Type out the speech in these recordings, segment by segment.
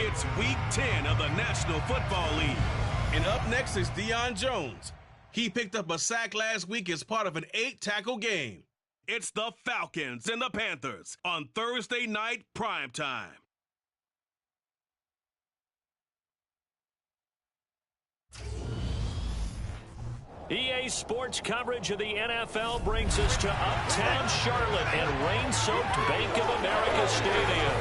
It's Week 10 of the National Football League. And up next is Deion Jones. He picked up a sack last week as part of an 8-tackle game. It's the Falcons and the Panthers on Thursday night primetime. EA Sports coverage of the NFL brings us to Uptown Charlotte and rain-soaked Bank of America Stadium.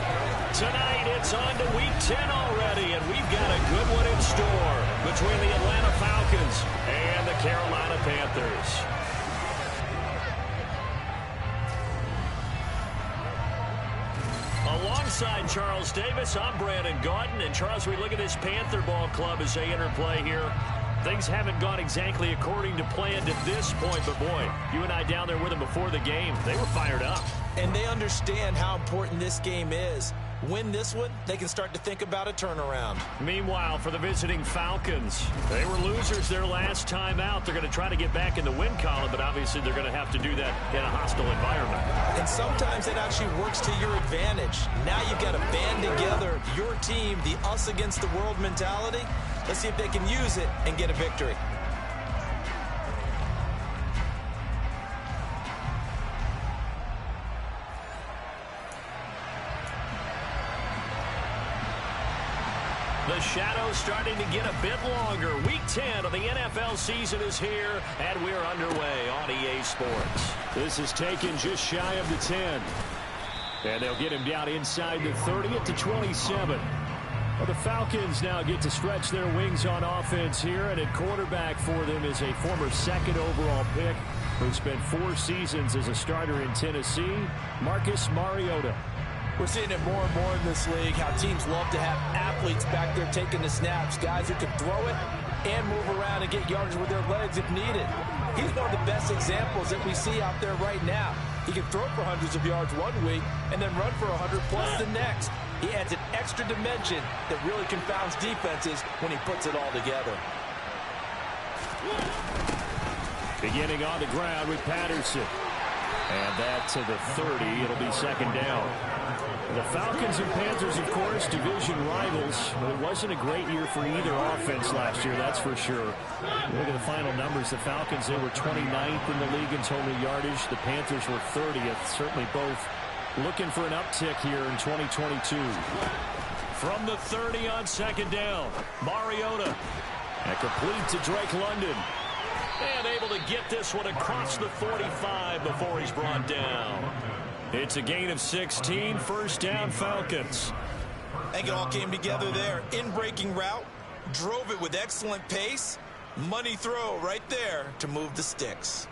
Tonight, it's on to Week 10 already, and we've got a good one in store between the Atlanta Falcons and the Carolina Panthers. Alongside Charles Davis, I'm Brandon Gaudin. And Charles, we look at this Panther ball club as they enter play here. Things haven't gone exactly according to plan to this point, but boy, you and I down there with them before the game, they were fired up. And they understand how important this game is. Win this one, they can start to think about a turnaround. Meanwhile, for the visiting Falcons, they were losers their last time out. They're going to try to get back in the win column, but obviously they're going to have to do that in a hostile environment. And sometimes it actually works to your advantage. Now you've got to band together your team, the us against the world mentality. Let's see if they can use it and get a victory. The shadow's starting to get a bit longer. Week 10 of the NFL season is here, and we're underway on EA Sports. This is taken just shy of the 10. And they'll get him down inside the 30 at the 27. Well, the Falcons now get to stretch their wings on offense here, and at quarterback for them is a former second overall pick who spent 4 seasons as a starter in Tennessee, Marcus Mariota. We're seeing it more and more in this league, how teams love to have athletes back there taking the snaps, guys who can throw it and move around and get yardage with their legs if needed. He's one of the best examples that we see out there right now. He can throw for hundreds of yards one week and then run for 100 plus the next. He adds an extra dimension that really confounds defenses when he puts it all together. Beginning on the ground with Patterson. And that to the 30. It'll be second down. The Falcons and Panthers, of course, division rivals. It wasn't a great year for either offense last year, that's for sure. Look at the final numbers. The Falcons, they were 29th in the league in total yardage. The Panthers were 30th. Certainly both looking for an uptick here in 2022. From the 30 on second down, Mariota. And complete to Drake London. And able to get this one across the 45 before he's brought down. It's a gain of 16, first down Falcons. I think it all came together there. In-breaking route, drove it with excellent pace. Money throw right there to move the sticks.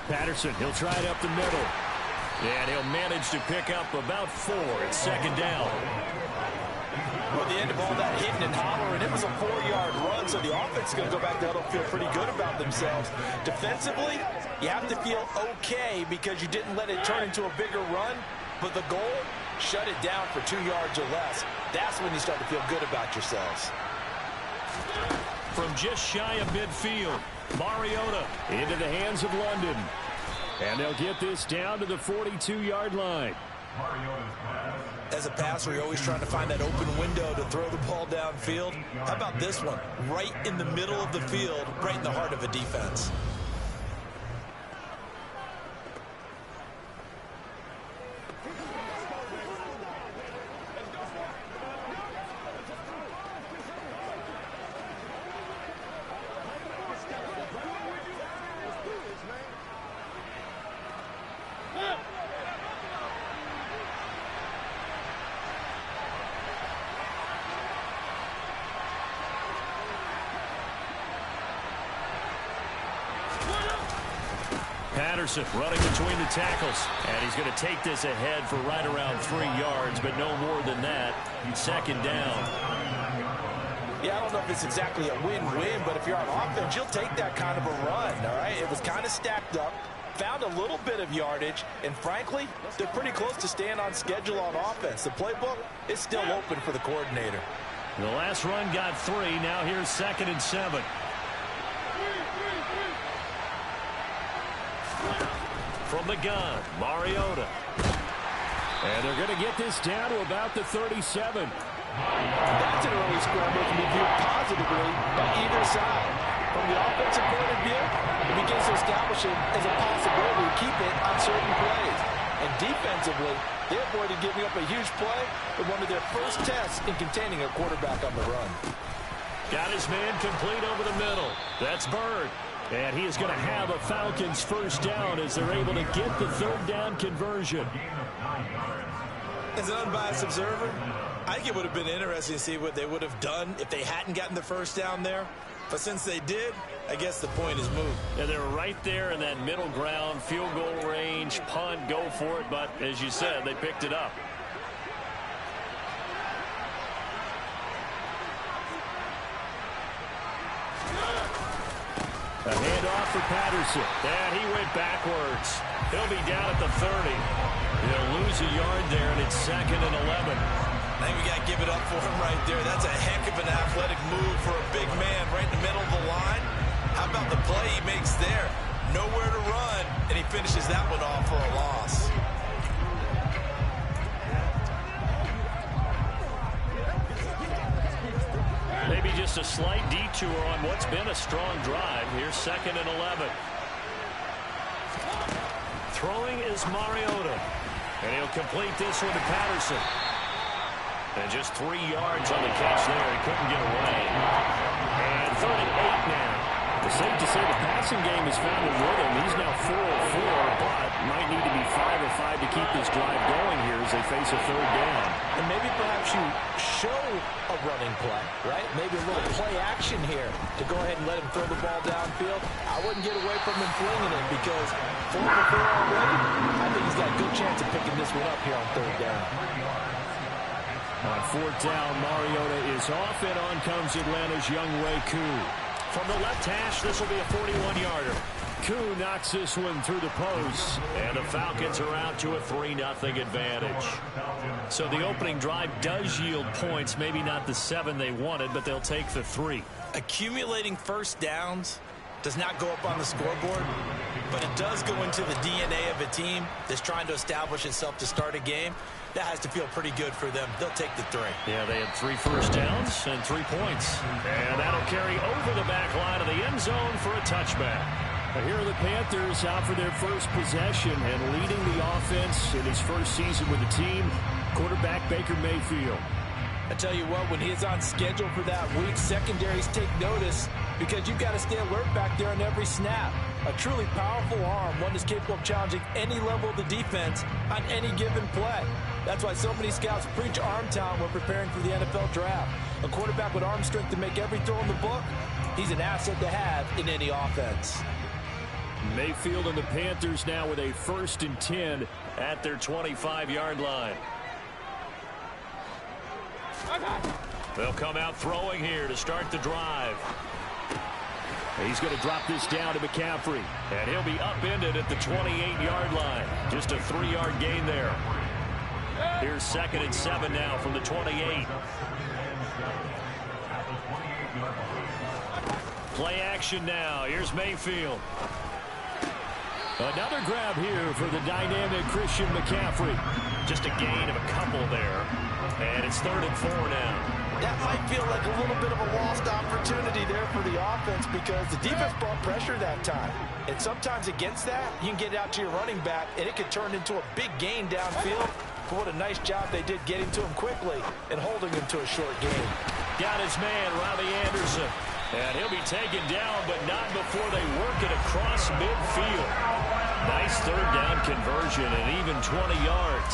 Patterson, he'll try it up the middle. And he'll manage to pick up about 4 at second down. Well, the end of all that hitting and hollering, it was a 4-yard run, so the offense is going to go back there and feel pretty good about themselves. Defensively, you have to feel okay because you didn't let it turn into a bigger run, but the goal, shut it down for 2 yards or less. That's when you start to feel good about yourselves. From just shy of midfield, Mariota into the hands of London. And they'll get this down to the 42-yard line. As a passer, you're always trying to find that open window to throw the ball downfield. How about this one? Right in the middle of the field, right in the heart of a defense. Patterson running between the tackles. And he's going to take this ahead for right around 3 yards, but no more than that. Second down. Yeah, I don't know if it's exactly a win-win, but if you're on offense, you'll take that kind of a run, all right? It was kind of stacked up, found a little bit of yardage, and frankly, they're pretty close to staying on schedule on offense. The playbook is still open for the coordinator. The last run got 3. Now here's 2nd and 7. From the gun, Mariota. And they're going to get this down to about the 37. That's an early scramble to be viewed positively by either side. From the offensive point of view, it begins to establish it as a possibility to keep it on certain plays. And defensively, they avoided giving up a huge play in one of their first tests in containing a quarterback on the run. Got his man complete over the middle. That's Bird. And he is going to have a Falcons first down as they're able to get the 3rd down conversion. As an unbiased observer, I think it would have been interesting to see what they would have done if they hadn't gotten the first down there. But since they did, I guess the point is moved. Yeah, they were right there in that middle ground, field goal range, punt, go for it. But as you said, they picked it up. A handoff for Patterson. And he went backwards. He'll be down at the 30. He'll lose a yard there, and it's 2nd and 11. I think we got to give it up for him right there. That's a heck of an athletic move for a big man right in the middle of the line. How about the play he makes there? Nowhere to run, and he finishes that one off for a loss. Maybe just a slight detour on what's been a strong drive. Here's 2nd and 11. Throwing is Mariota. And he'll complete this one to Patterson. And just 3 yards on the catch there. He couldn't get away. And 3rd and 8 now. It's safe to say the passing game has found a rhythm. He's now 4 of 4, but might need to be 5 of 5 to keep this drive going here as they face a 3rd down. And maybe perhaps you show a running play, right? Maybe a little play action here to go ahead and let him throw the ball downfield. I wouldn't get away from him flinging it because 4 for 4 already, I think he's got a good chance of picking this one up here on 3rd down. On 4th down, Mariota is off, and on comes Atlanta's Younghoe Koo. From the left hash, this will be a 41-yarder. Koo knocks this one through the post, and the Falcons are out to a 3-0 advantage. So the opening drive does yield points, maybe not the 7 they wanted, but they'll take the 3. Accumulating first downs does not go up on the scoreboard, but it does go into the DNA of a team that's trying to establish itself to start a game. That has to feel pretty good for them. They'll take the 3. Yeah, they had 3 first downs and 3 points. And that'll carry over the back line of the end zone for a touchback. Now here are the Panthers out for their first possession and leading the offense in his first season with the team, quarterback Baker Mayfield. I tell you what, when he's on schedule for that week, secondaries take notice because you've got to stay alert back there on every snap. A truly powerful arm, one that's capable of challenging any level of the defense on any given play. That's why so many scouts preach arm talent when preparing for the NFL draft. A quarterback with arm strength to make every throw in the book, he's an asset to have in any offense. Mayfield and the Panthers now with a 1st and 10 at their 25-yard line. They'll come out throwing here to start the drive. He's going to drop this down to McCaffrey, and he'll be upended at the 28-yard line. Just a 3-yard gain there. Here's 2nd and 7 now from the 28. Play action now. Here's Mayfield. Another grab here for the dynamic Christian McCaffrey. Just a gain of a couple there. And it's 3rd and 4 now. That might feel like a little bit of a lost opportunity there for the offense because the defense brought pressure that time. And sometimes against that, you can get out to your running back, and it could turn into a big gain downfield. But what a nice job they did getting to him quickly and holding him to a short gain. Got his man, Robbie Anderson. And he'll be taken down, but not before they work it across midfield. Nice 3rd down conversion and even 20 yards.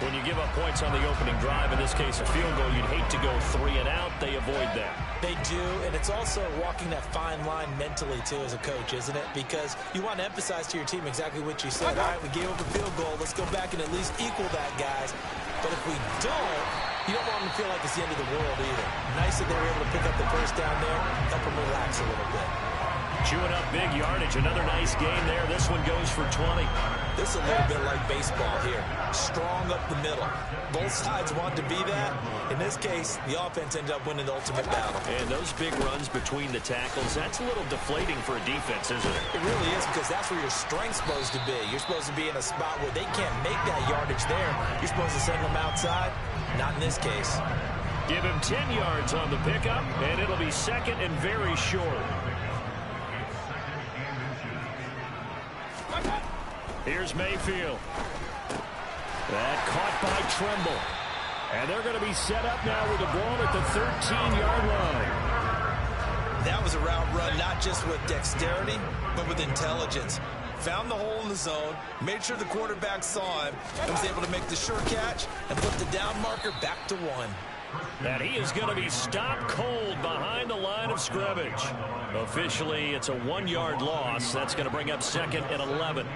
When you give up points on the opening drive, in this case a field goal, you'd hate to go 3 and out. They avoid that. They do, and it's also walking that fine line mentally, too, as a coach, isn't it? Because you want to emphasize to your team exactly what you said. All right, we gave up a field goal. Let's go back and at least equal that, guys. But if we don't, you don't want them to feel like it's the end of the world either. Nice that they were able to pick up the first down there, help them relax a little bit. Chewing up big yardage. Another nice game there. This one goes for 20. This is a little bit like baseball here. Strong up the middle. Both sides want to be that. In this case, the offense ended up winning the ultimate battle. And those big runs between the tackles, that's a little deflating for a defense, isn't it? It really is, because that's where your strength's supposed to be. You're supposed to be in a spot where they can't make that yardage there. You're supposed to send them outside. Not in this case. Give him 10 yards on the pickup, and it'll be second and very short. Here's Mayfield. That caught by Tremble. And they're going to be set up now with the ball at the 13-yard line. That was a route run not just with dexterity, but with intelligence. Found the hole in the zone, made sure the quarterback saw him, and was able to make the sure catch and put the down marker back to 1. And he is going to be stopped cold behind the line of scrimmage. Officially, it's a 1-yard loss. That's going to bring up second and 11.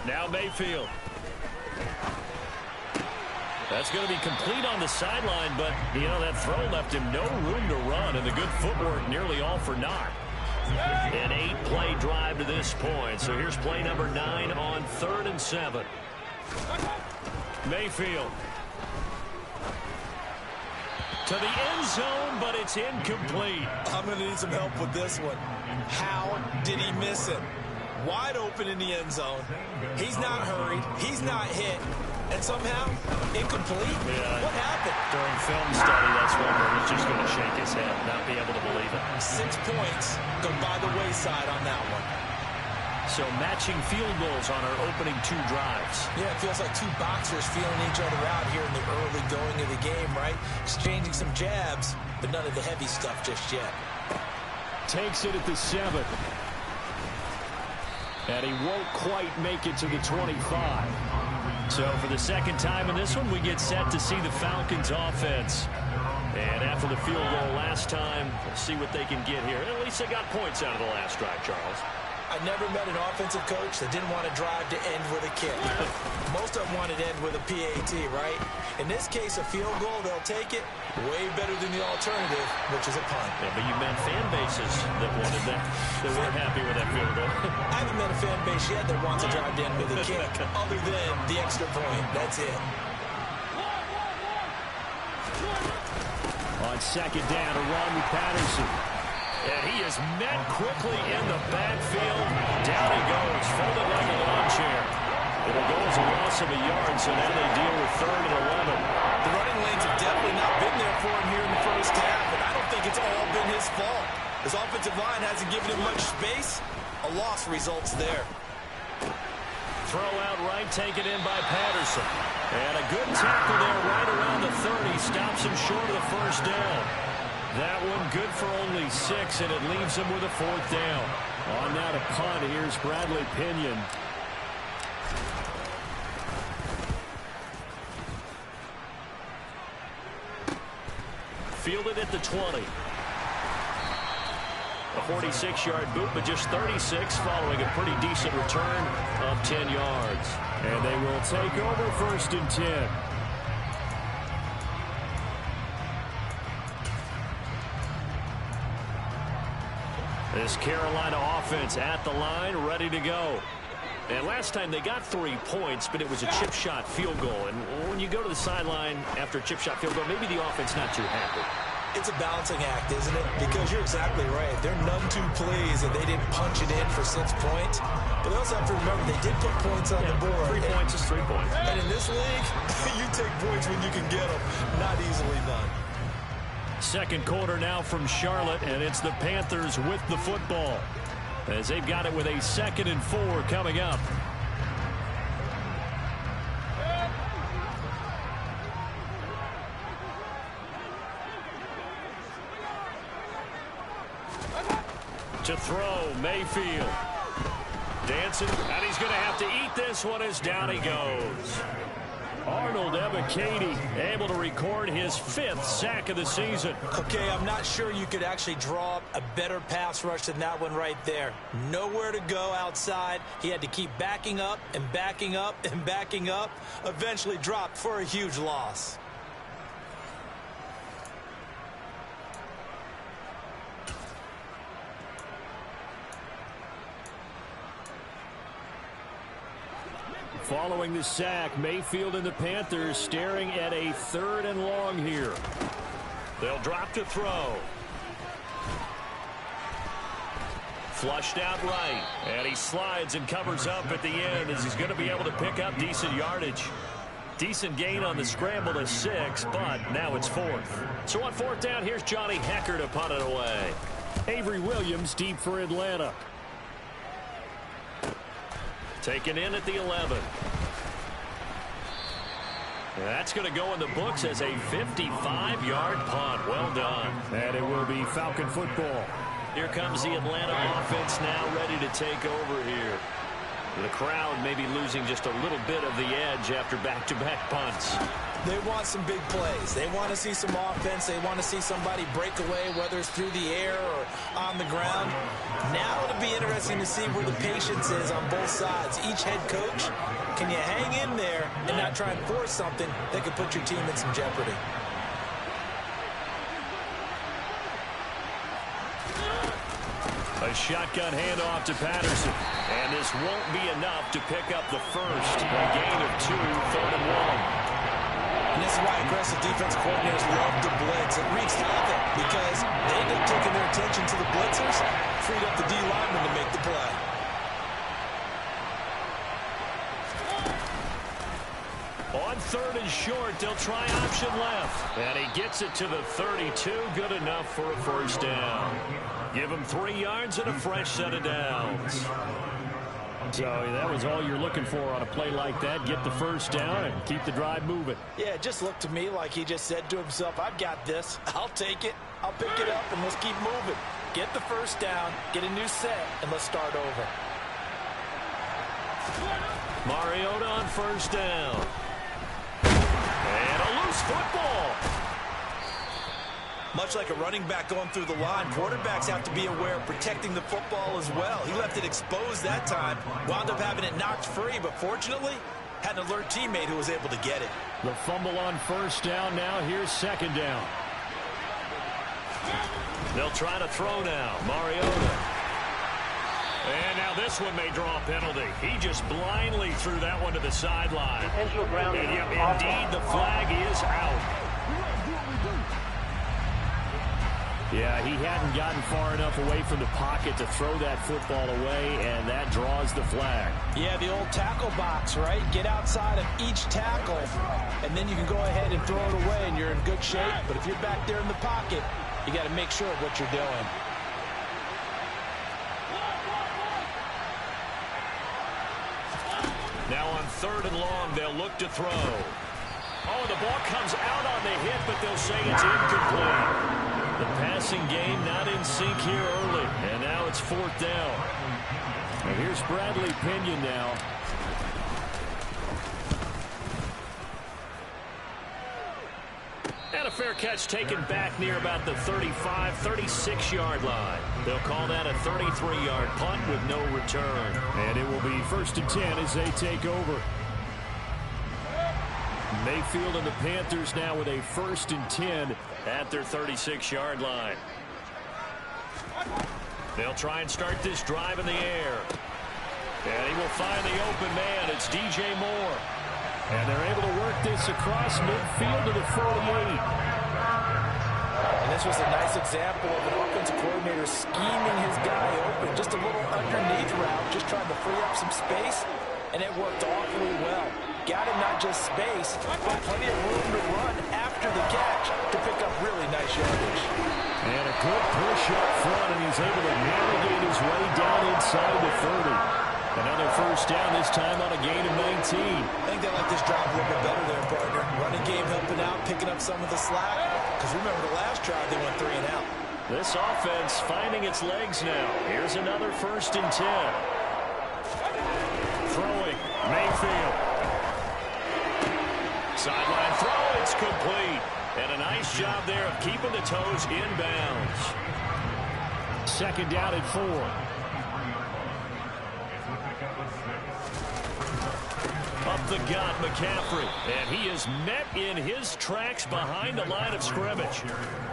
Now Mayfield. That's going to be complete on the sideline, but, you know, that throw left him no room to run, and the good footwork nearly all for naught. An 8-play drive to this point. So here's play number 9 on 3rd and 7. Mayfield. To the end zone, but it's incomplete. I'm going to need some help with this one. How did he miss it? Wide open in the end zone. He's not hurried. He's not hit. And somehow, incomplete? Yeah. What happened? During film study, that's one where he's just going to shake his head, not be able to believe it. 6 points go by the wayside on that one. So matching field goals on our opening 2 drives. Yeah, it feels like 2 boxers feeling each other out here in the early going of the game, right? Exchanging some jabs, but none of the heavy stuff just yet. Takes it at the 7. And he won't quite make it to the 25. So for the second time in this one, we get set to see the Falcons offense. And after the field goal last time, we'll see what they can get here. At least they got points out of the last drive, Charles. I never met an offensive coach that didn't want to drive to end with a kick. Most of them wanted to end with a PAT, right? In this case, a field goal, they'll take it. Way better than the alternative, which is a punt. Yeah, but you met fan bases that wanted that, that weren't happy with that field goal. I haven't met a fan base yet that wants to drive to end with a kick, other than the extra point. That's it. On second down, a run with Patterson. And he is met quickly in the backfield. Down he goes, folded like a lawn chair. It'll go as a loss of a yard, so now they deal with 3rd and 11. The running lanes have definitely not been there for him here in the first half, and I don't think it's all been his fault. His offensive line hasn't given him much space. A loss results there. Throw out right, taken in by Patterson. And a good tackle there right around the 30. Stops him short of the first down. That one good for only 6, and it leaves him with a 4th down. On that, a punt. Here's Bradley Pinion. Fielded at the 20. A 46-yard boot, but just 36 following a pretty decent return of 10 yards. And they will take over 1st and 10. This Carolina offense at the line, ready to go. And last time they got 3 points, but it was a chip shot field goal. And when you go to the sideline after a chip shot field goal, maybe the offense not too happy. It's a balancing act, isn't it? Because you're exactly right. They're none too pleased that they didn't punch it in for 6 points. But they also have to remember they did put points on the board. 3 points is 3 points. And in this league, you take points when you can get them. Not easily done. Second quarter now from Charlotte, and it's the Panthers with the football, as they've got it with a 2nd and 4 coming up. To throw, Mayfield. Dancing, and he's going to have to eat this one as down he goes. Arnold Ebiketie able to record his 5th sack of the season. Okay, I'm not sure you could actually draw up a better pass rush than that one right there. Nowhere to go outside. He had to keep backing up and backing up and backing up. Eventually dropped for a huge loss. Following the sack, Mayfield and the Panthers staring at a 3rd and long here. They'll drop to throw. Flushed out right. And he slides and covers up at the end as he's going to be able to pick up decent yardage. Decent gain on the scramble to 6, but now it's 4th. So on 4th down, here's Johnny Hecker to punt it away. Avery Williams deep for Atlanta. Taken in at the 11. That's going to go in the books as a 55-yard punt. Well done. And it will be Falcon football. Here comes the Atlanta offense now ready to take over here. The crowd may be losing just a little bit of the edge after back-to-back punts. They want some big plays. They want to see some offense. They want to see somebody break away, whether it's through the air or on the ground. Now it'll be interesting to see where the patience is on both sides. Each head coach, can you hang in there and not try and force something that could put your team in some jeopardy? A shotgun handoff to Patterson. And this won't be enough to pick up the first. A gain of 2, 3rd and 1. And this is why aggressive defense coordinators love to blitz. It wreaks havoc because they end up taking their attention to the blitzers, freed up the D lineman to make the play. On 3rd and short, they'll try option left. And he gets it to the 32. Good enough for a 1st down. Give him 3 yards and a fresh set of downs. So that was all you're looking for on a play like that. Get the 1st down and keep the drive moving. Yeah, it just looked to me like he just said to himself, I've got this. I'll take it. I'll pick it up, and let's keep moving. Get the 1st down, get a new set, and let's start over. Mariota on 1st down. And a loose football. Much like a running back going through the line, quarterbacks have to be aware of protecting the football as well. He left it exposed that time, wound up having it knocked free, but fortunately, had an alert teammate who was able to get it. The fumble on 1st down. Now here's 2nd down. They'll try to throw now. Mariota. And now this one may draw a penalty. He just blindly threw that one to the sideline. And yep, indeed, the flag is out. Yeah, he hadn't gotten far enough away from the pocket to throw that football away, and that draws the flag. Yeah, the old tackle box, right? Get outside of each tackle, and then you can go ahead and throw it away, and you're in good shape. But if you're back there in the pocket, you got to make sure of what you're doing. Now on 3rd and long, they'll look to throw. Oh, the ball comes out on the hit, but they'll say it's incomplete. The passing game not in sync here early, and now it's 4th down. And here's Bradley Pinion now. And a fair catch taken back near about the 35, 36-yard line. They'll call that a 33-yard punt with no return. And it will be 1st and 10 as they take over. Mayfield and the Panthers now with a 1st and 10 at their 36-yard line. They'll try and start this drive in the air. And he will find the open man. It's DJ Moore. And they're able to work this across midfield to the 48. And this was a nice example of an offensive coordinator scheming his guy open. Just a little underneath route, just trying to free up some space. And it worked awfully well. Got him not just space, but plenty of room to run after the catch to pick up really nice yardage. And a good push up front, and he's able to navigate his way down inside the 30. Another 1st down, this time on a gain of 19. I think they like this drive a little bit better there, partner. Running game helping out, picking up some of the slack. Because remember, the last drive, they went 3 and out. This offense finding its legs now. Here's another 1st and 10. throwing. Mayfield. Sideline throw. It's complete. And a nice job there of keeping the toes inbounds. Second down and 4. Up the gut, McCaffrey. And he is met in his tracks behind the line of scrimmage.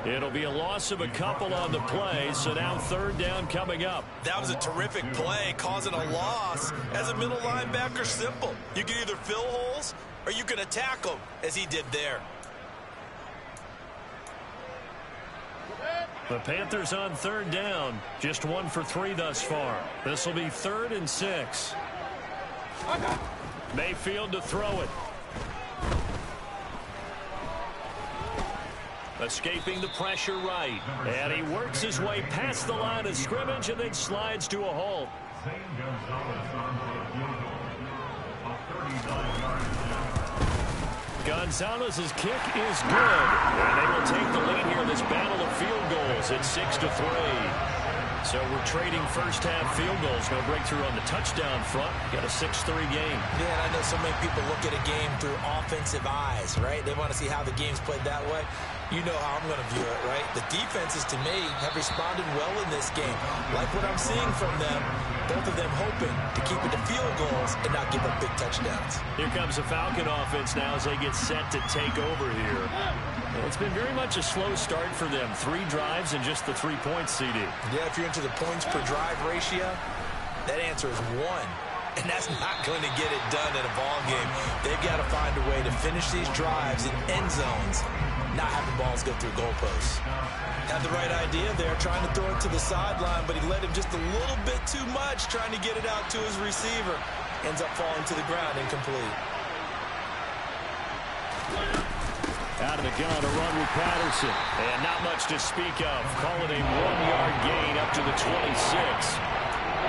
It'll be a loss of a couple on the play, so now third down coming up. That was a terrific play, causing a loss. As a middle linebacker, simple. You can either fill holes or you can attack them, as he did there. The Panthers on third down. Just 1 for 3 thus far. This will be 3rd and 6. Mayfield to throw it. Escaping the pressure right. And he works his way past the line of scrimmage and then slides to a halt. Gonzalez's kick is good. And they will take the lead here in this battle of field goals at 6-3. So we're trading first-half field goals. No breakthrough on the touchdown front. Got a 6-3 game. Yeah, I know so many people look at a game through offensive eyes, right? They want to see how the game's played that way. You know how I'm going to view it, right? The defenses, to me, have responded well in this game. Like what I'm seeing from them, both of them hoping to keep it to field goals and not give up big touchdowns. Here comes the Falcon offense now as they get set to take over here. It's been very much a slow start for them. 3 drives and just the 3 points, CD. Yeah, if you're into the points per drive ratio, that answer is 1. And that's not going to get it done in a ball game. They've got to find a way to finish these drives in end zones, not having balls go through goalposts. Had the right idea there, trying to throw it to the sideline, but he led him just a little bit too much, trying to get it out to his receiver. Ends up falling to the ground, incomplete. Out of the gun, a run with Patterson. And not much to speak of. Call it a 1-yard gain up to the 26.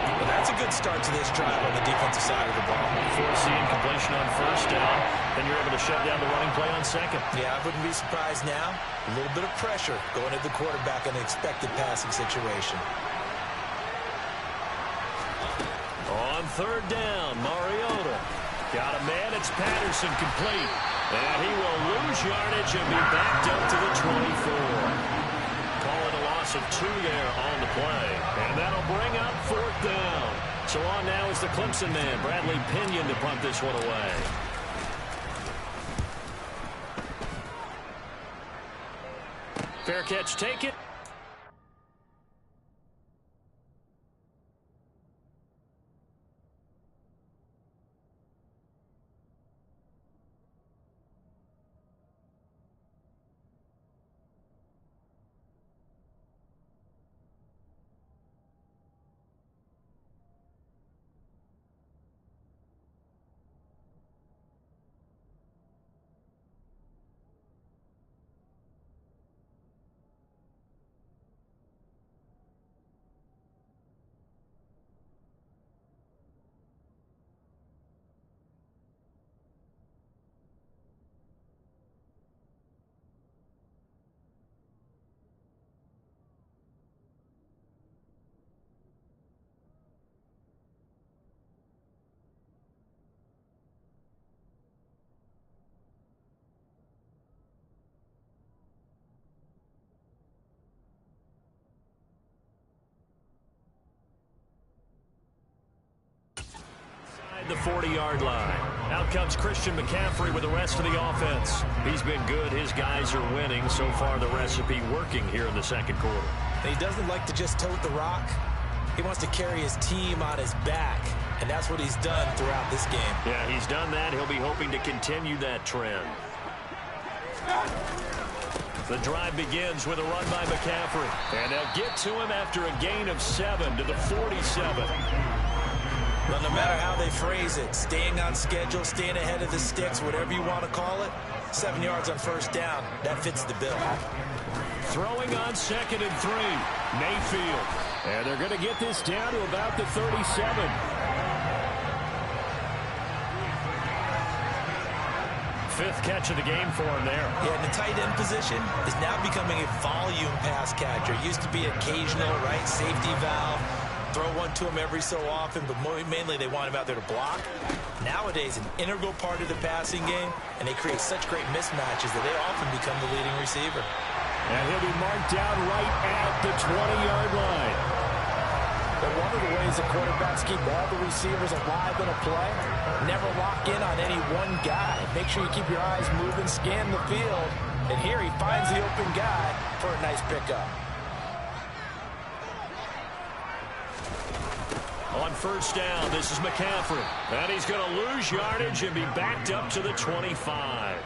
Well, that's a good start to this drive on the defensive side of the ball. Forcing completion on first down. Then you're able to shut down the running play on second. Yeah, I wouldn't be surprised now. A little bit of pressure going at the quarterback in an expected passing situation. On third down, Mariota. Got a man, it's Patterson complete. And he will lose yardage and be backed up to the 24. Call it a loss of 2 there on the play. And that'll bring up 4th down. So on now is the Clemson man, Bradley Pinion, to punt this one away. Fair catch taken. The 40-yard line. Out comes Christian McCaffrey with the rest of the offense. He's been good. His guys are winning. So far, the recipe working here in the second quarter. And he doesn't like to just tote the rock. He wants to carry his team on his back. And that's what he's done throughout this game. Yeah, he's done that. He'll be hoping to continue that trend. The drive begins with a run by McCaffrey. And they'll get to him after a gain of 7 to the 47. Well, no matter how they phrase it, staying on schedule, staying ahead of the sticks, whatever you want to call it, 7 yards on first down, that fits the bill. Throwing on 2nd and 3, Mayfield. And they're going to get this down to about the 37. Fifth catch of the game for him there. Yeah, and the tight end position is now becoming a volume pass catcher. It used to be occasional, right, safety valve. throw one to him every so often, but mainly they want him out there to block. Nowadays, an integral part of the passing game, and they create such great mismatches that they often become the leading receiver. And he'll be marked down right at the 20-yard line. But one of the ways the quarterbacks keep all the receivers alive in a play, never lock in on any one guy. Make sure you keep your eyes moving, scan the field, and here he finds the open guy for a nice pickup. On first down, this is McCaffrey. And he's going to lose yardage and be backed up to the 25.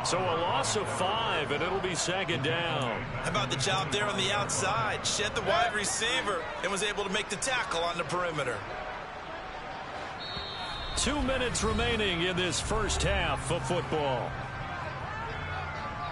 So a loss of 5, and it'll be second down. How about the job there on the outside? Shed the wide receiver and was able to make the tackle on the perimeter. 2 minutes remaining in this first half of football.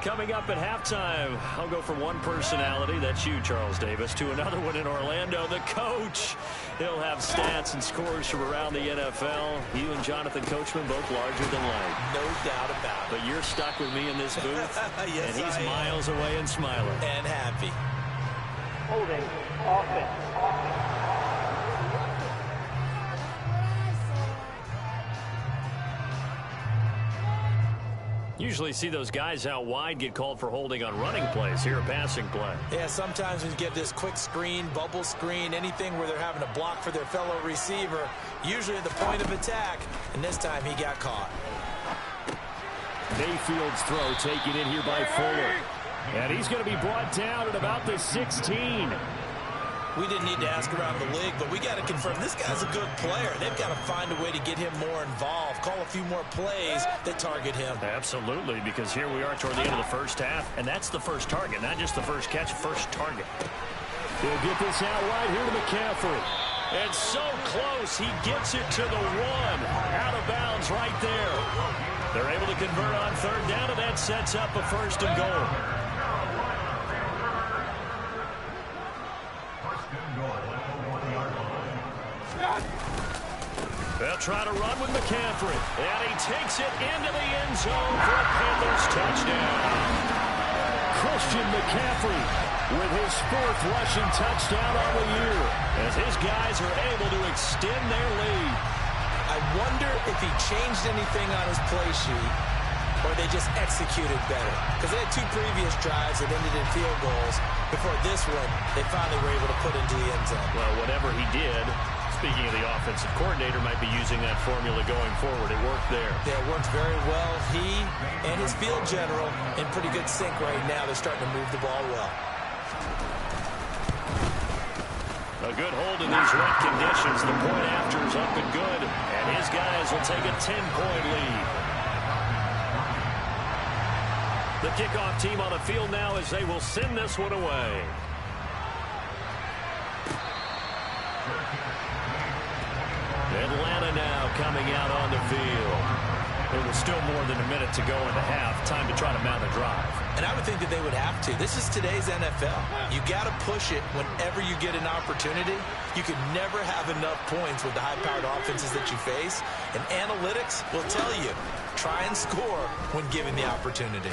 Coming up at halftime, I'll go from one personality, that's you, Charles Davis, to another one in Orlando, the coach. He'll have stats and scores from around the NFL. You and Jonathan Coachman both larger than life. No doubt about it. But you're stuck with me in this booth, yes, and he's miles away and smiling. And happy. Holding, offense. Usually see those guys out wide get called for holding on running plays. Here a passing play. Yeah, sometimes when you get this quick screen, bubble screen, anything where they're having to block for their fellow receiver, usually at the point of attack, and this time he got caught. Mayfield's throw taken in here by Fuller. And he's going to be brought down at about the 16. We didn't need to ask around the league, but we got to confirm this guy's a good player. They've got to find a way to get him more involved, call a few more plays that target him. Absolutely, because here we are toward the end of the first half, and that's the first target, not just the first catch, first target. He'll get this out right here to McCaffrey. And so close, he gets it to the 1. Out of bounds right there. They're able to convert on third down, and that sets up a first and goal. They'll try to run with McCaffrey. And he takes it into the end zone for a Panthers touchdown. Christian McCaffrey with his 4th rushing touchdown on the year, as his guys are able to extend their lead. I wonder if he changed anything on his play sheet, or they just executed better. Because they had 2 previous drives that ended in field goals. Before this one, they finally were able to put into the end zone. Well, whatever he did, speaking of the offensive coordinator, might be using that formula going forward. It worked there. Yeah, it worked very well. He and his field general in pretty good sync right now. They're starting to move the ball well. A good hold in these wet conditions. The point after is up and good. And his guys will take a 10-point lead. The kickoff team on the field now as they will send this one away. Atlanta now coming out on the field. There was still more than a minute to go in the half. Time to try to mount a drive. And I would think that they would have to. This is today's NFL. You got to push it whenever you get an opportunity. You can never have enough points with the high-powered offenses that you face. And analytics will tell you, try and score when given the opportunity.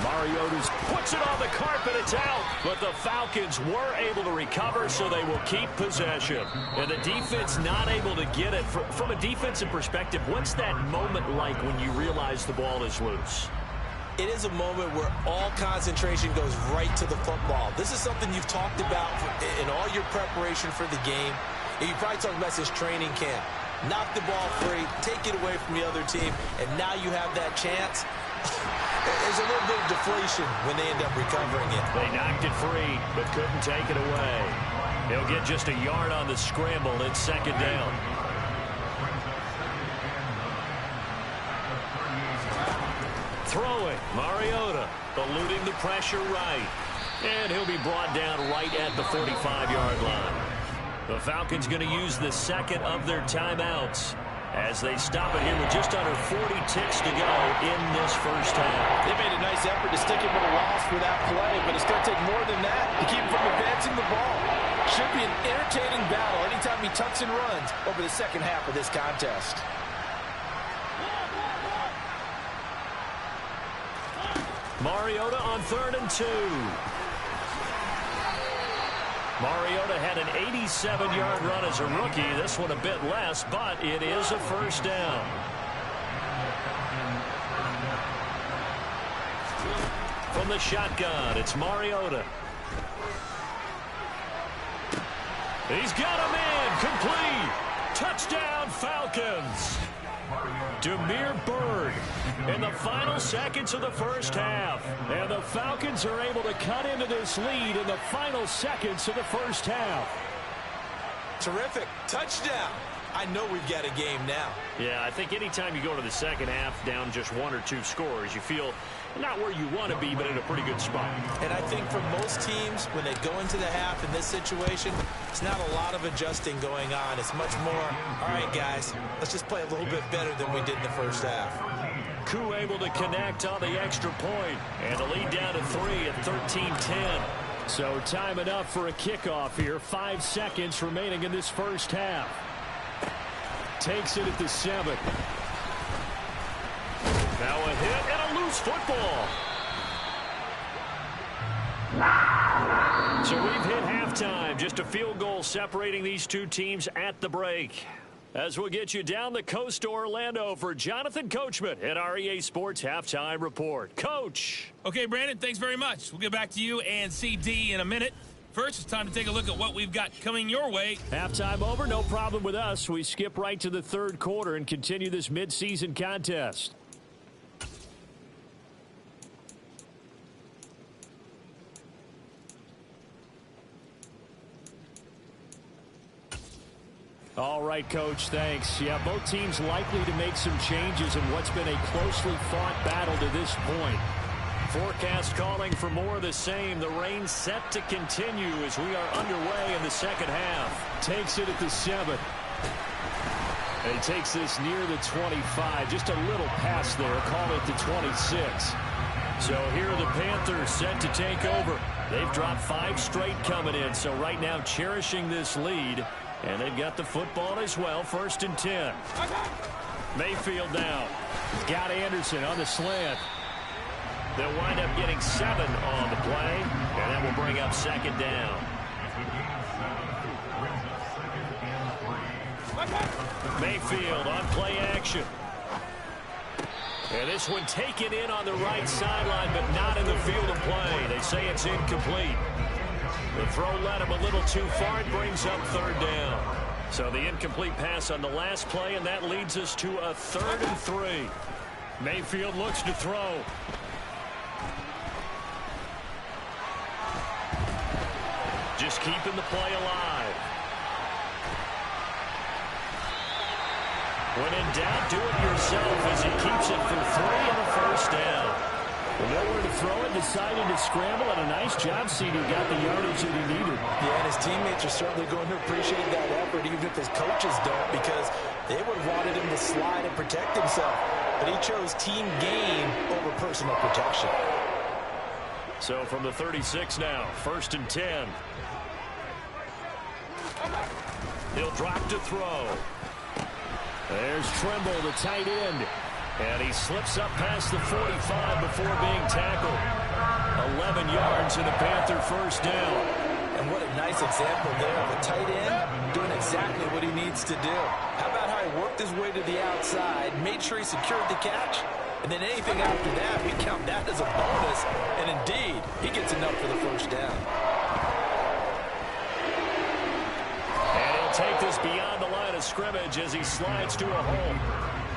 Mariota's puts it on the carpet. It's out. But the Falcons were able to recover, so they will keep possession. And the defense not able to get it. From a defensive perspective, what's that moment like when you realize the ball is loose? It is a moment where all concentration goes right to the football. This is something you've talked about in all your preparation for the game. And you probably talked about this training camp. Knock the ball free, take it away from the other team, and now you have that chance. There's a little bit of deflation when they end up recovering it. They knocked it free, but couldn't take it away. They'll get just a yard on the scramble. It's second down. Throwing, Mariota, eluding the pressure right. And he'll be brought down right at the 45-yard line. The Falcons going to use the second of their timeouts as they stop it here with just under 40 ticks to go in this first half. They made a nice effort to stick him with a loss for that play, but it's going to take more than that to keep him from advancing the ball. Should be an entertaining battle anytime he tucks and runs over the second half of this contest. Mariota on 3rd and 2. Mariota had an 87-yard run as a rookie. This one a bit less, but it is a first down. From the shotgun, it's Mariota. He's got a man complete. Touchdown, Falcons. Demir Bird in the final seconds of the first half. And the Falcons are able to cut into this lead in the final seconds of the first half. Terrific. Touchdown. I know we've got a game now. Yeah, I think anytime you go to the second half down just 1 or 2 scores, you feel not where you want to be, but in a pretty good spot. And I think for most teams, when they go into the half in this situation, it's not a lot of adjusting going on. It's much more, all right, guys, let's just play a little bit better than we did in the first half. Koo able to connect on the extra point, and the lead down to 3 at 13-10. So time enough for a kickoff here. 5 seconds remaining in this first half. Takes it at the 7. Now a hit and a loose football. So we've hit halftime. Just a field goal separating these two teams at the break. As we'll get you down the coast to Orlando for Jonathan Coachman at our EA Sports Halftime Report. Coach. Okay, Brandon, thanks very much. We'll get back to you and CD in a minute. First, it's time to take a look at what we've got coming your way. Halftime over, no problem with us. We skip right to the third quarter and continue this midseason contest. All right, Coach, thanks. Yeah, both teams likely to make some changes in what's been a closely fought battle to this point. Forecast calling for more of the same. The rain set to continue as we are underway in the second half. Takes it at the 7. And he takes this near the 25. Just a little pass there. Call it the 26. So here are the Panthers set to take over. They've dropped 5 straight coming in. So right now cherishing this lead. And they've got the football as well. 1st and 10. Mayfield now. He's got Anderson on the slant. They'll wind up getting 7 on the play, and that will bring up 2nd down. Mayfield on play action. And this one taken in on the right sideline, but not in the field of play. They say it's incomplete. The throw led him a little too far. It brings up 3rd down. So the incomplete pass on the last play, and that leads us to a 3rd and 3. Mayfield looks to throw. Just keeping the play alive. When in doubt, do it yourself as he keeps it for 3 and a 1st down. Nowhere to throw it, decided to scramble, and a nice job, CD. Got the yardage that he needed. Yeah, and his teammates are certainly going to appreciate that effort, even if his coaches don't, because they would have wanted him to slide and protect himself. But he chose team game over personal protection. So from the 36 now, 1st and 10. He'll drop to throw. There's Trimble, the tight end. And he slips up past the 45 before being tackled. 11 yards and a Panther 1st down. And what a nice example there of a tight end doing exactly what he needs to do. How about how he worked his way to the outside, made sure he secured the catch, and then anything after that, we count that as a bonus. And indeed, he gets enough for the 1st down. Take this beyond the line of scrimmage as he slides to a hole.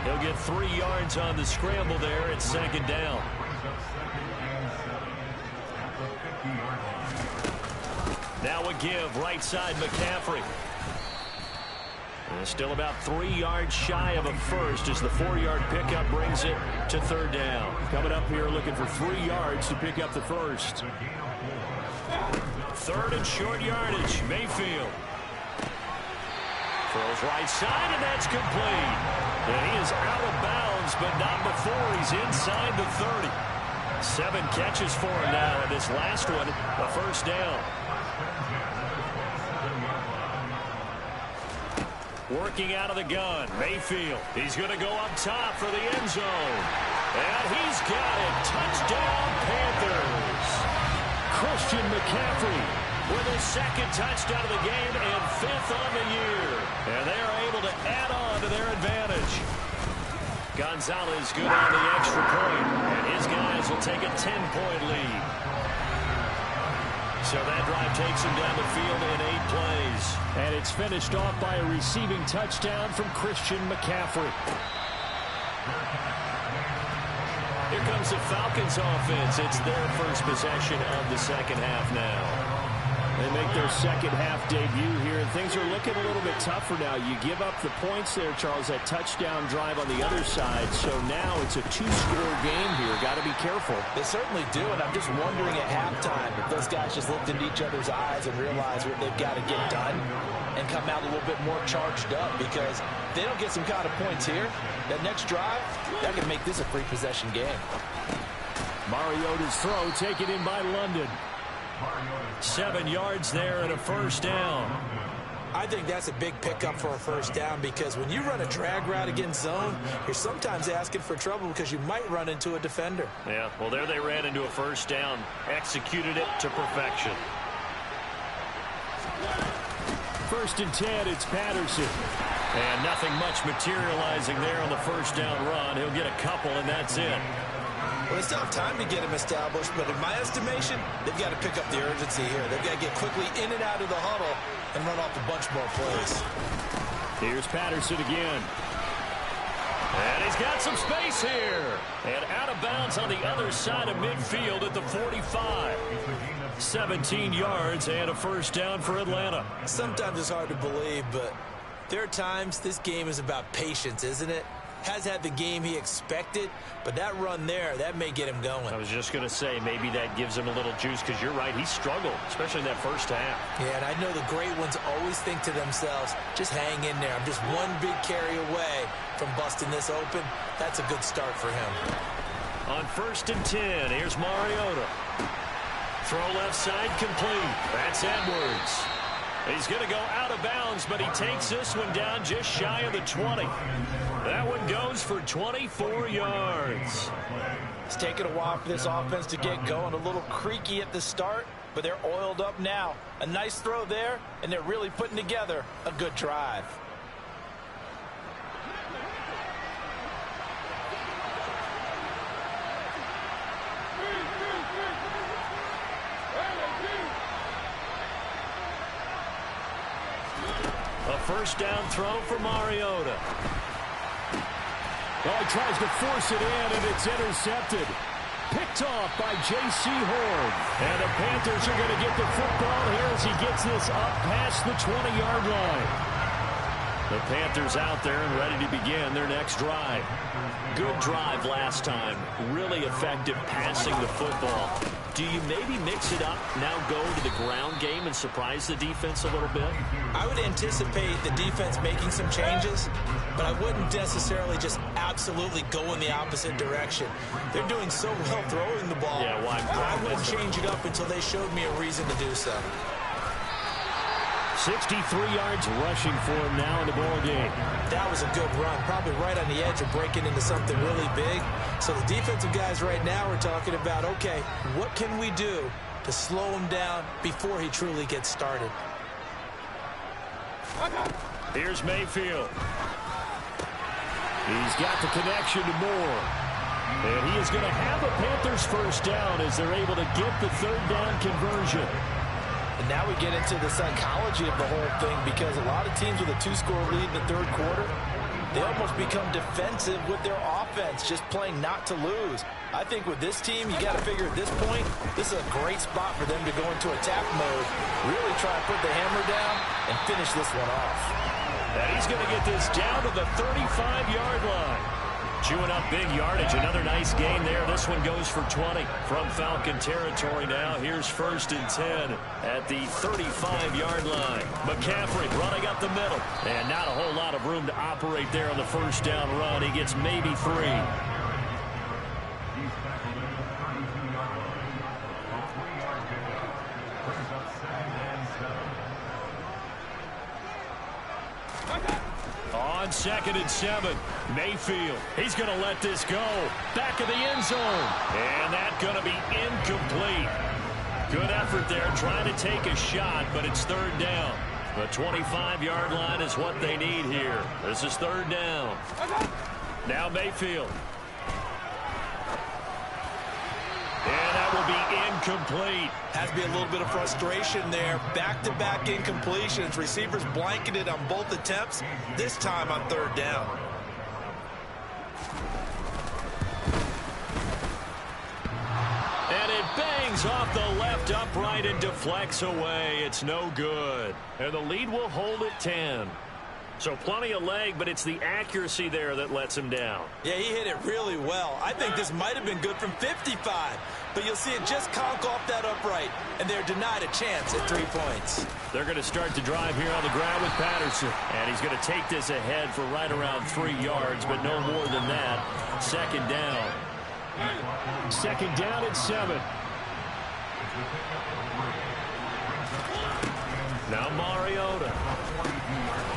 He'll get 3 yards on the scramble there. It's 2nd down. Now a give, right side McCaffrey. And still about 3 yards shy of a first as the 4-yard pickup brings it to 3rd down. Coming up here looking for 3 yards to pick up the first. 3rd and short yardage, Mayfield. Throws right side, and that's complete. And he is out of bounds, but not before he's inside the 30. 7 catches for him now, and this last one, a 1st down. Working out of the gun, Mayfield. He's going to go up top for the end zone. And he's got it. Touchdown, Panthers. Christian McCaffrey with his second touchdown of the game and 5th on the year. And they are able to add on to their advantage. Gonzalez good on the extra point, and his guys will take a 10-point lead. So that drive takes him down the field in 8 plays. And it's finished off by a receiving touchdown from Christian McCaffrey. Here comes the Falcons offense. It's their first possession of the second half now. They make their second half debut here, and things are looking a little bit tougher now. You give up the points there, Charles, that touchdown drive on the other side. So now it's a 2-score game here. Got to be careful. They certainly do, and I'm just wondering at halftime if those guys just looked into each other's eyes and realized what they've got to get done and come out a little bit more charged up, because if they don't get some kind of points here, that next drive, that can make this a free possession game. Mariota's throw taken in by London. 7 yards there and a first down. I think that's a big pickup for a first down, because when you run a drag route against zone, you're sometimes asking for trouble because you might run into a defender. Yeah, well, there they ran into a first down, executed it to perfection. 1st and 10, it's Patterson. And nothing much materializing there on the first down run. He'll get a couple, and that's it. Well, they still have time to get him established, but in my estimation, they've got to pick up the urgency here. They've got to get quickly in and out of the huddle and run off a bunch more plays. Here's Patterson again. And he's got some space here. And out of bounds on the other side of midfield at the 45. 17 yards and a first down for Atlanta. Sometimes it's hard to believe, but there are times this game is about patience, isn't it? Has had the game he expected, but that run there, that may get him going. I was just going to say, maybe that gives him a little juice, because you're right, he struggled, especially in that first half. Yeah, and I know the great ones always think to themselves, just hang in there. I'm just one big carry away from busting this open. That's a good start for him. On 1st and 10, here's Mariota. Throw left side complete. That's Edwards. He's going to go out of bounds, but he takes this one down just shy of the 20. That one goes for 24 yards. It's taken a while for this offense to get going. A little creaky at the start, but they're oiled up now. A nice throw there, and they're really putting together a good drive. A first down throw for Mariota. Oh, he tries to force it in, and it's intercepted. Picked off by J.C. Horn. And the Panthers are going to get the football here as he gets this up past the 20-yard line. The Panthers out there and ready to begin their next drive. Good drive last time. Really effective passing the football. Do you maybe mix it up, now go to the ground game and surprise the defense a little bit? I would anticipate the defense making some changes, but I wouldn't necessarily just absolutely go in the opposite direction. They're doing so well throwing the ball. Yeah, well, I wouldn't change it up until they showed me a reason to do so. 63 yards rushing for him now in the ball game. That was a good run, probably right on the edge of breaking into something really big. So the defensive guys right now are talking about, okay, what can we do to slow him down before he truly gets started? Here's Mayfield. He's got the connection to Moore. And he is going to have a Panthers first down as they're able to get the third down conversion. And now we get into the psychology of the whole thing, because a lot of teams with a 2-score lead in the third quarter, they almost become defensive with their offense, just playing not to lose. I think with this team, you got to figure at this point, this is a great spot for them to go into attack mode, really try and put the hammer down and finish this one off. And he's going to get this down to the 35-yard line. Chewing up big yardage. Another nice gain there. This one goes for 20 from Falcon territory now. Here's 1st and 10 at the 35-yard line. McCaffrey running up the middle. And not a whole lot of room to operate there on the first down run. He gets maybe 3. On 2nd and 7, Mayfield. He's going to let this go. Back of the end zone. And that's going to be incomplete. Good effort there, trying to take a shot, but it's third down. The 25-yard line is what they need here. This is third down. Now Mayfield. And that will be incomplete. Has to be a little bit of frustration there. Back-to-back incompletions. Receivers blanketed on both attempts, this time on third down. And it bangs off the left upright and deflects away. It's no good. And the lead will hold at 10. So plenty of leg, but it's the accuracy there that lets him down. Yeah, he hit it really well. I think this might have been good from 55. But you'll see it just conk off that upright, and they're denied a chance at 3 points. They're going to start the drive here on the ground with Patterson. And he's going to take this ahead for right around 3 yards, but no more than that. Second down. Second down at 7. Now Mariota.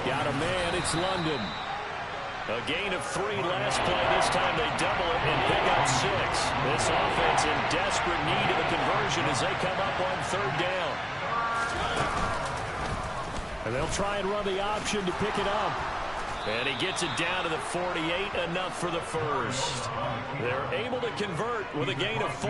Got a man, it's London. A gain of 3 last play. This time they double it and pick up 6. This offense in desperate need of a conversion as they come up on third down. And they'll try and run the option to pick it up. And he gets it down to the 48, enough for the first. They're able to convert with a gain of 4.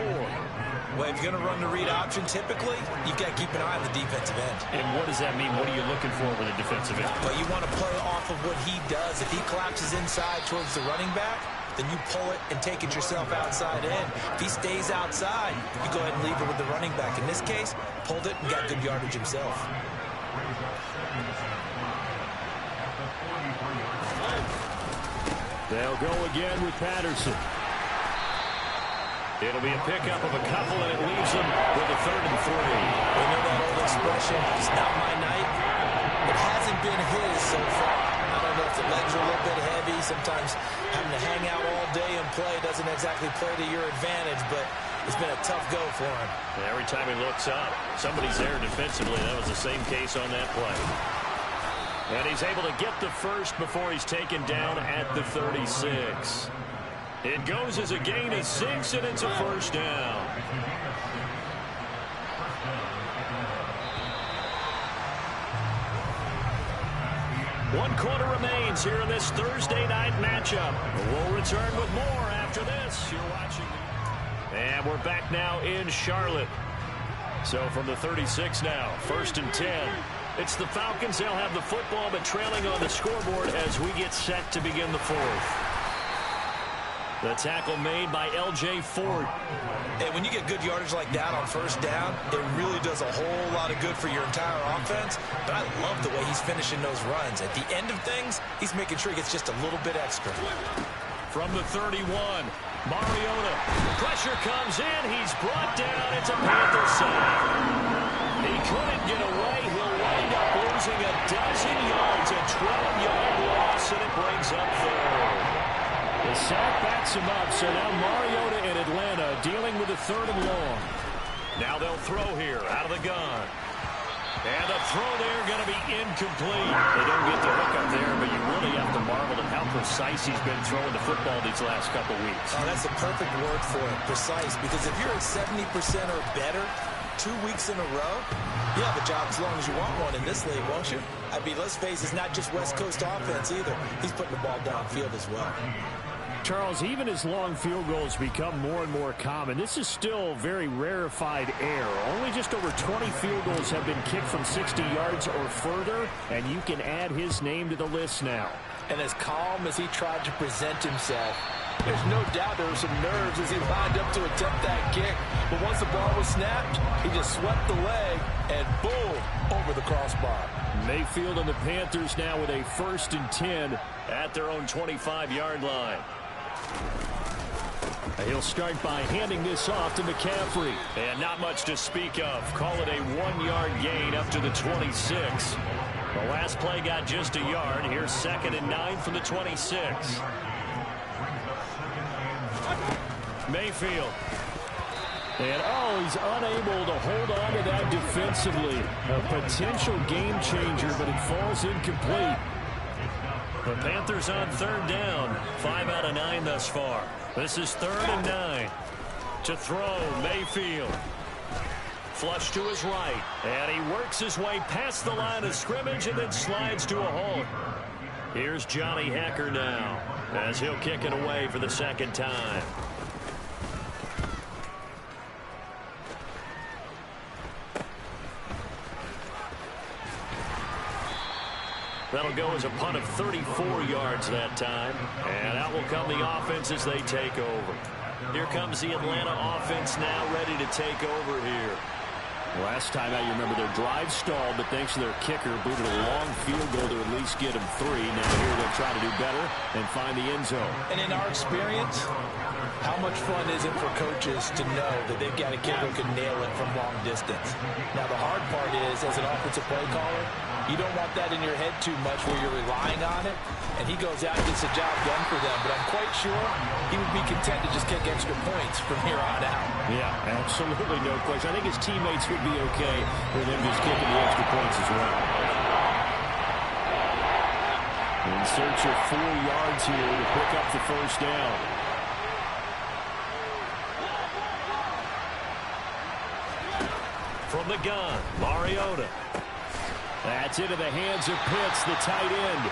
Well, if you're going to run the read option, typically, you've got to keep an eye on the defensive end. And what does that mean? What are you looking for with a defensive end? Well, you want to play off of what he does. If he collapses inside towards the running back, then you pull it and take it yourself outside in. If he stays outside, you go ahead and leave it with the running back. In this case, pulled it and got good yardage himself. They'll go again with Patterson. It'll be a pickup of a couple, and it leaves them with a 3rd and 3. We know that old expression, it's not my night. It hasn't been his so far. I don't know if the legs are a little bit heavy. Sometimes having to hang out all day and play doesn't exactly play to your advantage, but it's been a tough go for him. And every time he looks up, somebody's there defensively. That was the same case on that play. And he's able to get the first before he's taken down at the 36. It goes as a gain of 6, and it's a first down. One quarter remains here in this Thursday night matchup. We'll return with more after this. You're watching. And we're back now in Charlotte. So from the 36 now, 1st and 10. It's the Falcons. They'll have the football, but trailing on the scoreboard as we get set to begin the 4th. The tackle made by L.J. Ford. And when you get good yardage like that on first down, it really does a whole lot of good for your entire offense. But I love the way he's finishing those runs. At the end of things, he's making sure he gets just a little bit extra. From the 31, Mariota. Pressure comes in. He's brought down. It's a Panther sack. He couldn't get away. He'll wind up losing a dozen yards. A 12-yard loss, and it brings up 3rd. The sack backs him up, so now Mariota in Atlanta dealing with a 3rd and long. Now they'll throw here out of the gun. And the throw there going to be incomplete. They don't get the hook up there, but you really have to marvel at how precise he's been throwing the football these last couple weeks. Oh, that's the perfect word for it, precise, because if you're at 70% or better 2 weeks in a row, you have a job as long as you want one in this league, won't you? I mean, let's face it, it's not just West Coast offense either. He's putting the ball downfield as well. Charles, even as long field goals become more and more common, this is still very rarefied air. Only just over 20 field goals have been kicked from 60 yards or further, and you can add his name to the list now. And as calm as he tried to present himself, there's no doubt there were some nerves as he lined up to attempt that kick. But once the ball was snapped, he just swept the leg and boom, over the crossbar. Mayfield and the Panthers now with a 1st and 10 at their own 25-yard line. He'll start by handing this off to McCaffrey. And not much to speak of. Call it a 1-yard gain up to the 26. The last play got just a yard. Here's 2nd and 9 from the 26. Mayfield. And, he's unable to hold on to that defensively. A potential game changer, but it falls incomplete. The Panthers on 3rd down. 5 out of 9 thus far. This is 3rd and 9. To throw, Mayfield. Flush to his right. And he works his way past the line of scrimmage and then slides to a halt. Here's Johnny Hecker now as he'll kick it away for the second time. That'll go as a punt of 34 yards that time. And out will come the offense as they take over. Here comes the Atlanta offense now ready to take over here. Last time out, you remember their drive stalled, but thanks to their kicker, booted a long field goal to at least get them 3. Now here they'll try to do better and find the end zone. And in our experience, how much fun is it for coaches to know that they've got a kicker who can nail it from long distance? Now the hard part is, as an offensive play caller, you don't want that in your head too much where you're relying on it, and he goes out and gets the job done for them. But I'm quite sure he would be content to just kick extra points from here on out. Yeah, absolutely no question. I think his teammates would be okay with him just kicking the extra points as well. In search of 4 yards here to pick up the first down. From the gun, Mariota. That's into the hands of Pitts, the tight end.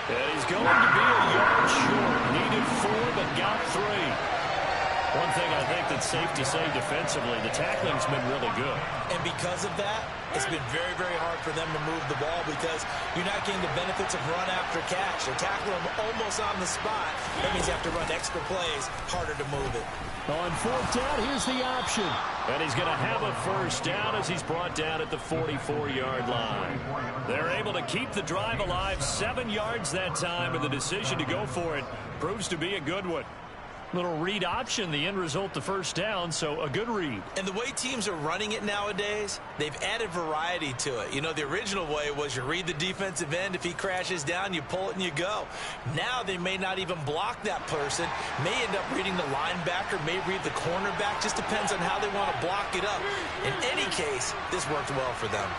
And he's going to be a yard short. Needed 4, but got 3. One thing I think that's safe to say defensively, the tackling's been really good. And because of that, it's been very, very hard for them to move the ball because you're not getting the benefits of run after catch. They're tackling them almost on the spot. That means you have to run extra plays, harder to move it. On 4th down, here's the option. And he's going to have a first down as he's brought down at the 44-yard line. They're able to keep the drive alive, 7 yards that time, and the decision to go for it proves to be a good one. Little read option, the end result, the first down, so a good read. And the way teams are running it nowadays, they've added variety to it. You know, the original way was you read the defensive end. If he crashes down, you pull it and you go. Now they may not even block that person, may end up reading the linebacker, may read the cornerback. Just depends on how they want to block it up. In any case, this worked well for them.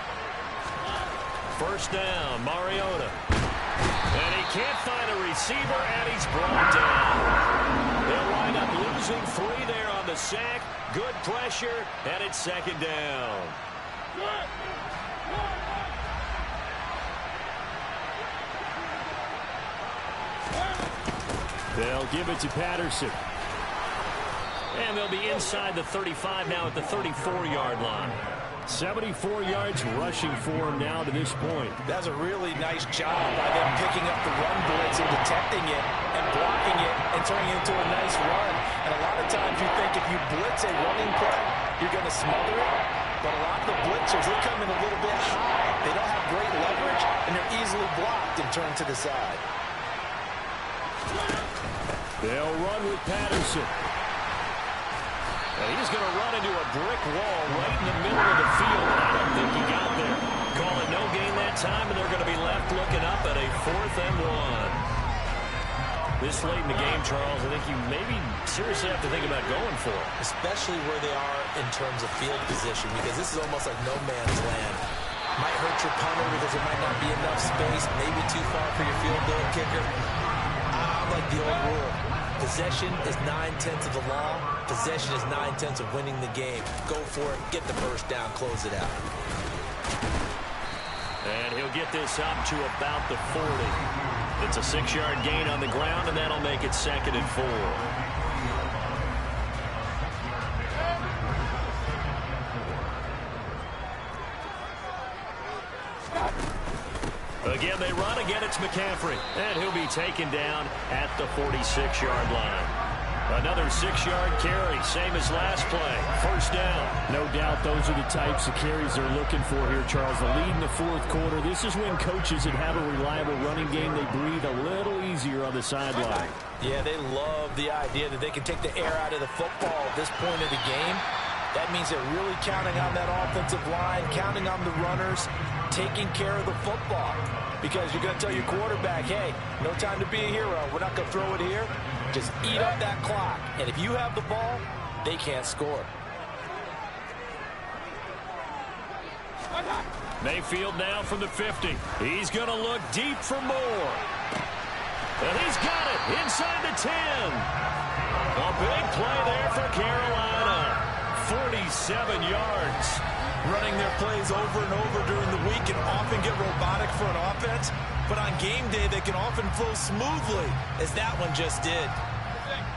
First down, Mariota. And he can't find a receiver, and he's brought down. They'll wind up losing 3 there on the sack. Good pressure, and it's second down. They'll give it to Patterson. And they'll be inside the 35 now at the 34-yard line. 74 yards rushing for him now to this point. That's a really nice job by them picking up the run blitz and detecting it and blocking it and turning it into a nice run. And a lot of times you think if you blitz a running play, you're going to smother it. But a lot of the blitzers, they come in a little bit high. They don't have great leverage, and they're easily blocked and turned to the side. They'll run with Patterson. And he's going to run into a brick wall right in the middle of the field, and I don't think he got there. Call it no gain that time, and they're going to be left looking up at a 4th and 1. This late in the game, Charles, I think you maybe seriously have to think about going for it. Especially where they are in terms of field position, because this is almost like no man's land. Might hurt your punter because there might not be enough space, maybe too far for your field goal kicker. I like the old rule. Possession is 9/10 of the law. Possession is 9/10 of winning the game. Go for it. Get the first down. Close it out. And he'll get this up to about the 40. It's a 6-yard gain on the ground, and that'll make it 2nd and 4. Again, they run. Again, it's McCaffrey. And he'll be taken down at the 46-yard line. Another 6-yard carry, same as last play. First down. No doubt those are the types of carries they're looking for here, Charles. The lead in the 4th quarter. This is when coaches that have a reliable running game, they breathe a little easier on the sideline. Yeah, they love the idea that they can take the air out of the football at this point of the game. That means they're really counting on that offensive line, counting on the runners, taking care of the football. Because you're going to tell your quarterback, hey, no time to be a hero. We're not going to throw it here. Just eat up that clock. And if you have the ball, they can't score. Mayfield now from the 50. He's going to look deep for more. And he's got it inside the 10. A big play there for Carolina. 47 yards. running their plays over and over during the week can often get robotic for an offense, but on game day they can often flow smoothly, as that one just did.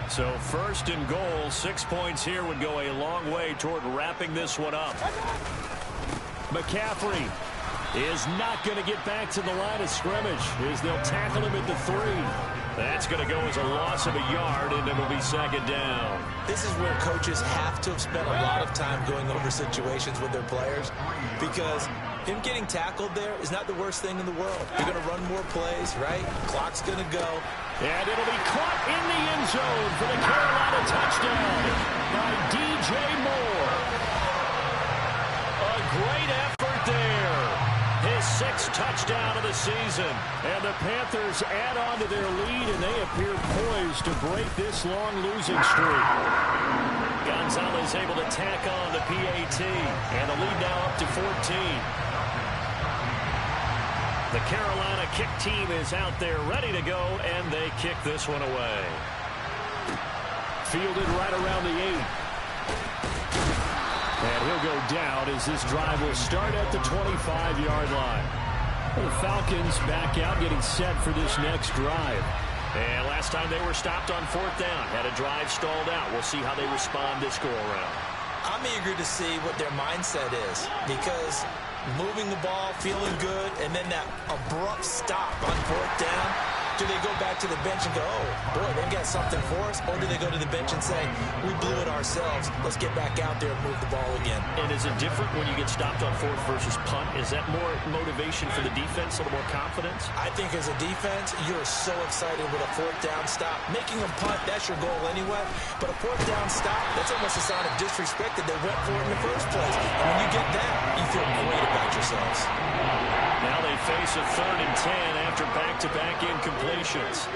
So 1st and goal, 6 points here would go a long way toward wrapping this one up. McCaffrey is not going to get back to the line of scrimmage as they'll tackle him at the 3. That's going to go as a loss of a yard, and it'll be 2nd down. This is where coaches have to have spent a lot of time going over situations with their players, because him getting tackled there is not the worst thing in the world. You're going to run more plays, right? Clock's going to go. And it'll be caught in the end zone for the Carolina touchdown by DJ Moore. A great effort there. His 6th touchdown of the season. And the Panthers add on to their lead, and they appear poised to break this long losing streak. Gonzalez able to tack on the PAT, and the lead now up to 14. The Carolina kick team is out there ready to go, and they kick this one away. Fielded right around the 8. And he'll go down as this drive will start at the 25-yard line. The Falcons back out, getting set for this next drive. And last time they were stopped on 4th down, had a drive stalled out. We'll see how they respond this go-around. I'm eager to see what their mindset is, because moving the ball, feeling good, and then that abrupt stop on 4th down, do they go back to the bench and go, oh, boy, they got something for us? Or do they go to the bench and say, we blew it ourselves, let's get back out there and move the ball again? And is it different when you get stopped on 4th versus punt? Is that more motivation for the defense, a little more confidence? I think as a defense, you're so excited with a 4th down stop. Making a punt, that's your goal anyway. But a 4th down stop, that's almost a sign of disrespect that they went for it in the first place. And when you get that, you feel great about yourselves. Now they face a 3rd and 10 after back-to-back incompletions.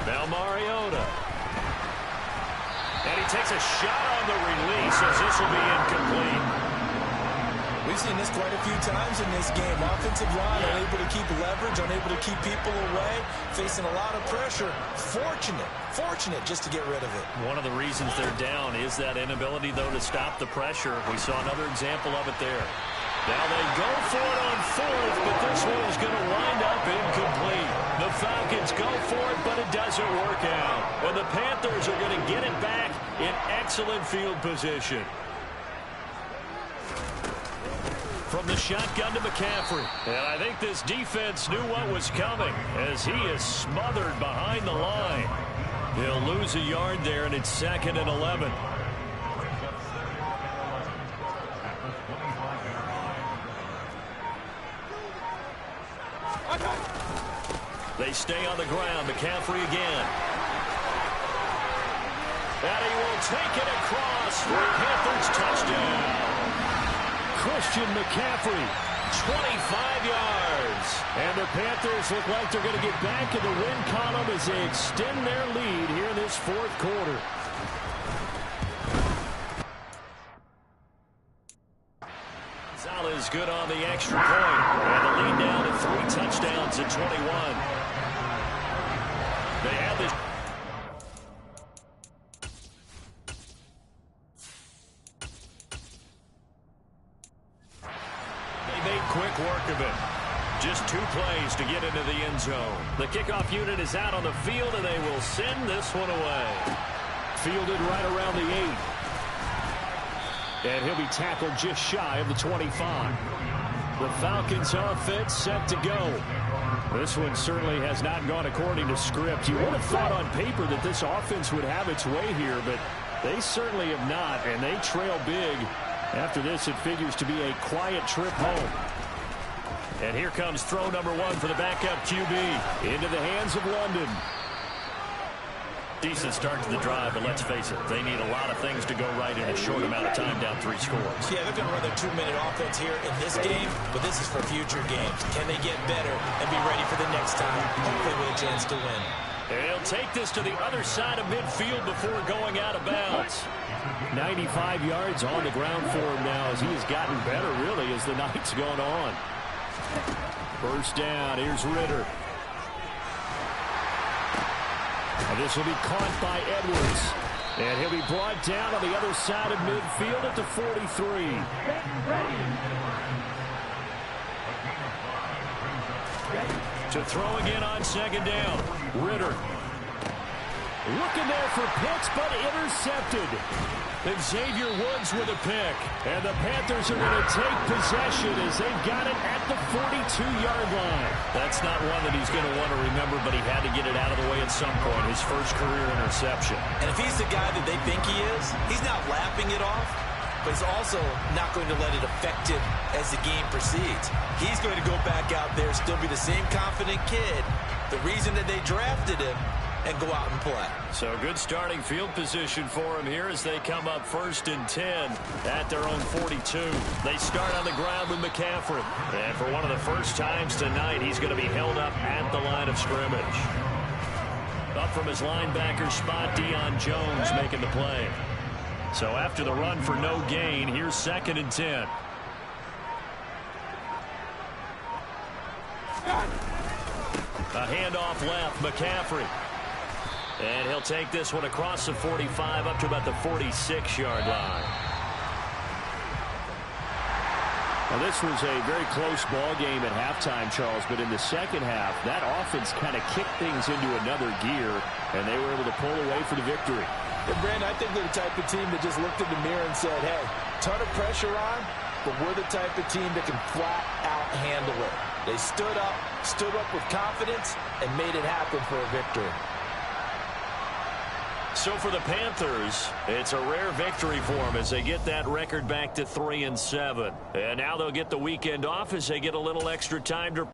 Now Mariota. And he takes a shot on the release as this will be incomplete. We've seen this quite a few times in this game. Offensive line unable to keep leverage, unable to keep people away, facing a lot of pressure. Fortunate just to get rid of it. One of the reasons they're down is that inability, though, to stop the pressure. We saw another example of it there. Now they go for it on 4th, but this one is going to wind up incomplete. The Falcons go for it, but it doesn't work out. And the Panthers are going to get it back in excellent field position. From the shotgun to McCaffrey. And I think this defense knew what was coming as he is smothered behind the line. He'll lose a yard there, and it's 2nd and 11. They stay on the ground. McCaffrey again. And he will take it across for a Panthers touchdown. Christian McCaffrey, 25 yards. And the Panthers look like they're going to get back in the win column as they extend their lead here in this 4th quarter. Gonzalez good on the extra point. And the lead down to 3 touchdowns at 21. They have this. Quick work of it. Just 2 plays to get into the end zone. The kickoff unit is out on the field, and they will send this one away. Fielded right around the 8. And he'll be tackled just shy of the 25. The Falcons offense set to go. This one certainly has not gone according to script. You would have thought on paper that this offense would have its way here, but they certainly have not, and they trail big. After this, it figures to be a quiet trip home. And here comes throw number 1 for the backup QB. Into the hands of London. Decent start to the drive, but let's face it, they need a lot of things to go right in a short amount of time, down 3 scores. Yeah, they're going to run their 2-minute offense here in this game, but this is for future games. Can they get better and be ready for the next time, hopefully with a chance to win? And he'll take this to the other side of midfield before going out of bounds. 95 yards on the ground for him now as he has gotten better, really, as the night's gone on. First down, here's Ritter. And this will be caught by Edwards. And he'll be brought down on the other side of midfield at the 43. To throw again on second down. Ritter. Looking there for Pitts, but intercepted. Xavier Woods with a pick. And the Panthers are going to take possession as they've got it at the 42-yard line. That's not one that he's going to want to remember, but he had to get it out of the way at some point. His first career interception. And if he's the guy that they think he is, he's not laughing it off, but he's also not going to let it affect him as the game proceeds. He's going to go back out there, still be the same confident kid, the reason that they drafted him, and go out and play. So good starting field position for him here as they come up 1st and 10 at their own 42. They start on the ground with McCaffrey. And for one of the first times tonight, he's going to be held up at the line of scrimmage. Up from his linebacker spot, Deion Jones making the play. So after the run for no gain, here's 2nd and 10. A handoff left, McCaffrey. And he'll take this one across the 45 up to about the 46-yard line. Now, this was a very close ball game at halftime, Charles, but in the second half, that offense kind of kicked things into another gear, and they were able to pull away for the victory. And Brandon, I think they're the type of team that just looked in the mirror and said, hey, ton of pressure on, but we're the type of team that can flat out handle it. They stood up with confidence, and made it happen for a victory. So for the Panthers, it's a rare victory for them as they get that record back to 3-7. And now they'll get the weekend off as they get a little extra time to